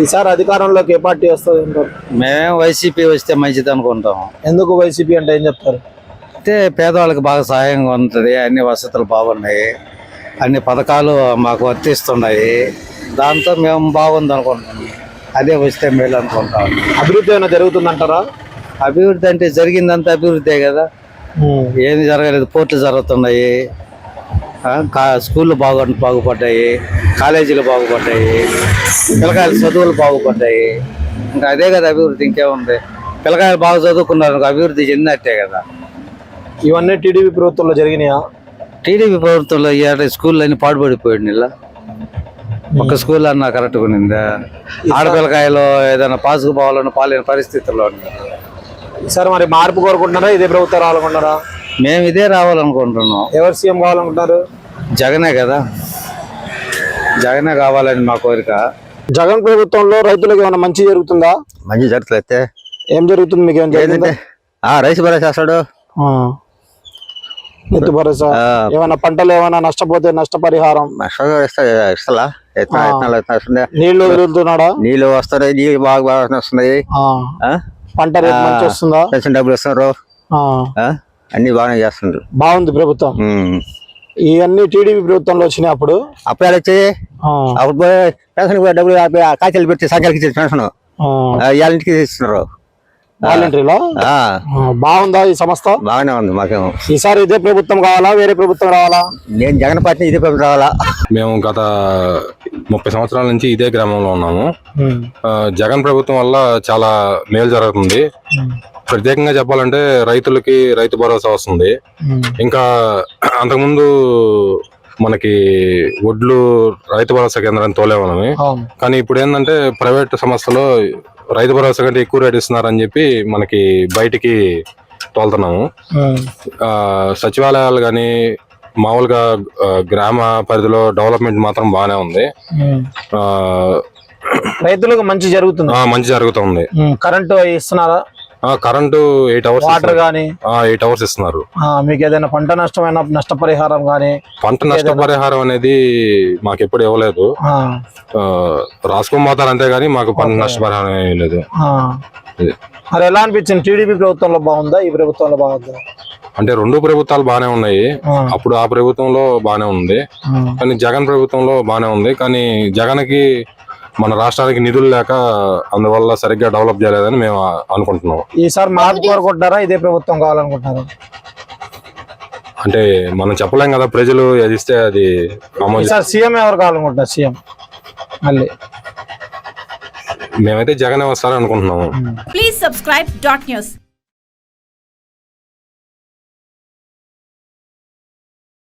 ఈసారి అధికారంలోకి ఏ పార్టీ వస్తుంది అంటారు? మేమేం వైసీపీ వస్తే మంచిది అనుకుంటాం. ఎందుకు వైసీపీ అంటే ఏం చెప్తారు? అయితే పేదవాళ్ళకి బాగా సహాయంగా ఉంటుంది, అన్ని వసతులు బాగున్నాయి, అన్ని పథకాలు మాకు వర్తిస్తున్నాయి. దాంతో మేము బాగుంది అనుకుంటాం. అదే వస్తే మేలు అనుకుంటాం. అభివృద్ధి ఏమైనా జరుగుతుందంటారా? అభివృద్ధి అంటే జరిగిందంతా అభివృద్ధే కదా. ఏమి జరగలేదు. పోర్టులు జరుగుతున్నాయి, స్కూళ్ళు బాగుపడ్డాయి, కాలేజీలు బాగుపడ్డాయి, పిల్లకాయల చదువులు బాగుపడ్డాయి. ఇంకా అదే కదా అభివృద్ధి, ఇంకేముంది? పిల్లకాయలు బాగా చదువుకున్నారు, అభివృద్ధి చెందినట్టే కదా. ఇవన్నీ టీడీపీ ప్రభుత్వంలో జరిగినాయా? టీడీపీ ప్రభుత్వంలో స్కూళ్ళు అన్ని పాడుపడిపోయాడు. ఇలా ఒక స్కూల్ అన్నా కరెక్ట్గా ఉన్నిందా? ఆడపిల్లకాయలు ఏదైనా పాసుకు పోవాలని పాలేని పరిస్థితుల్లో ఉన్నారు. ఈసారి మరి మార్పు కోరుకుంటున్నారా, ఇదే ప్రభుత్వం రావాలనుకుంటున్నారా? మేము ఇదే రావాలనుకుంటున్నాం. ఎవరు సీఎం కావాలనుకుంటున్నారు? జగనే కదా, జగనే కావాలని మా కోరిక. జగన్ ప్రభుత్వంలో రైతులకు ఏమైనా మంచి జరుగుతుందా? మంచి జరుగుతుంది. ఏం జరుగుతుంది? మీకు ఏం జరిగింది? రైతు భరోసా చేస్తాడు, రైతు భరోసా. ఏమైనా పంటలు ఏమైనా నష్టపోతే నష్టపరిహారం ఇస్తలా? నీళ్లు వదులుతున్నాడా? నీళ్ళు వస్తున్నాయి, నీళ్ళు బాగా వస్తున్నాయి. పంట రేట్ మంచి వస్తుందా? పెన్షన్ డబ్బులు ఇస్తున్నారు, అన్ని బాగానే చేస్తున్నారు. బాగుంది ప్రభుత్వం. ఇవన్నీ టీడీపీ ప్రభుత్వంలో వచ్చినాయి. అప్పుడు వచ్చి అప్పుడు పెన్షన్ డబ్బులు కాచలు పెట్టి సంఖ్యలకి ఇచ్చేది పెన్షన్ ఇంటికి ఇస్తున్నారు. వాలంటీర్లో బాగుందా ఈ సంస్థ? బాగానే ఉంది. మాకేమో ఈసారి ఇదే ప్రభుత్వం కావాలా, వేరే ప్రభుత్వం రావాలా? నేను జగన్ పార్టీ ఇదే ప్రభుత్వం రావాలా. మేము గత 30 సంవత్సరాల నుంచి ఇదే గ్రామంలో ఉన్నాము. జగన్ ప్రభుత్వం వల్ల చాలా మేలు జరుగుతుంది. ప్రత్యేకంగా చెప్పాలంటే రైతులకి రైతు భరోసా వస్తుంది. ఇంకా అంతకుముందు మనకి ఒడ్లు రైతు భరోసా కేంద్రాన్ని తోలేవాళ్ళమి. కానీ ఇప్పుడు ఏంటంటే ప్రైవేట్ సంస్థలో రైతు భరోసా కంటే ఎక్కువ రేట్ ఇస్తున్నారని చెప్పి మనకి బయటికి తోలుతున్నాము. సచివాలయాలు కానీ మామూలుగా గ్రామ పరిధిలో డెవలప్మెంట్ మాత్రం బాగానే ఉంది. రైతులకు మంచి జరుగుతుంది. మంచి జరుగుతుంది. కరెంటు ఇస్తున్నారా? కరెంటు 8 hours, వాటర్ గానీ 8 hours ఇస్తున్నారు. మీకు ఏదైనా పంట నష్టమైన నష్టపరిహారం గానీ? పంట నష్టపరిహారం అనేది మాకు ఎప్పుడు ఇవ్వలేదు. రాసుకోపోతారు అంతేగాని మాకు పంట నష్టపరిహారం ఏమీ లేదు. మరి ఎలా అనిపించింది? టీడీపీ ప్రభుత్వంలో బాగుందా, ఈ ప్రభుత్వంలో బాగుందా? అంటే రెండు ప్రభుత్వాలు బాగానే ఉన్నాయి. అప్పుడు ఆ ప్రభుత్వంలో బాగానే ఉంది, కానీ జగన్ ప్రభుత్వంలో బాగానే ఉంది. కానీ జగన్కి మన రాష్ట్రానికి నిధులు లేక అందువల్ల సరిగ్గా డెవలప్ చేయలేదని మేము అనుకుంటున్నాం. ఈసారి మార్పు కోరుకుంటారా, ఇదే ప్రభుత్వం కావాలనుకుంటున్నారా? అంటే మనం చెప్పలేం కదా, ప్రజలు ఏది ఇస్తే అది. ఈసారి సీఎం ఎవరు కావాలనుకుంటున్నారు? సీఎం మళ్ళీ మేమైతే జగనే వస్తారని అనుకుంటున్నాము. Please subscribe .news.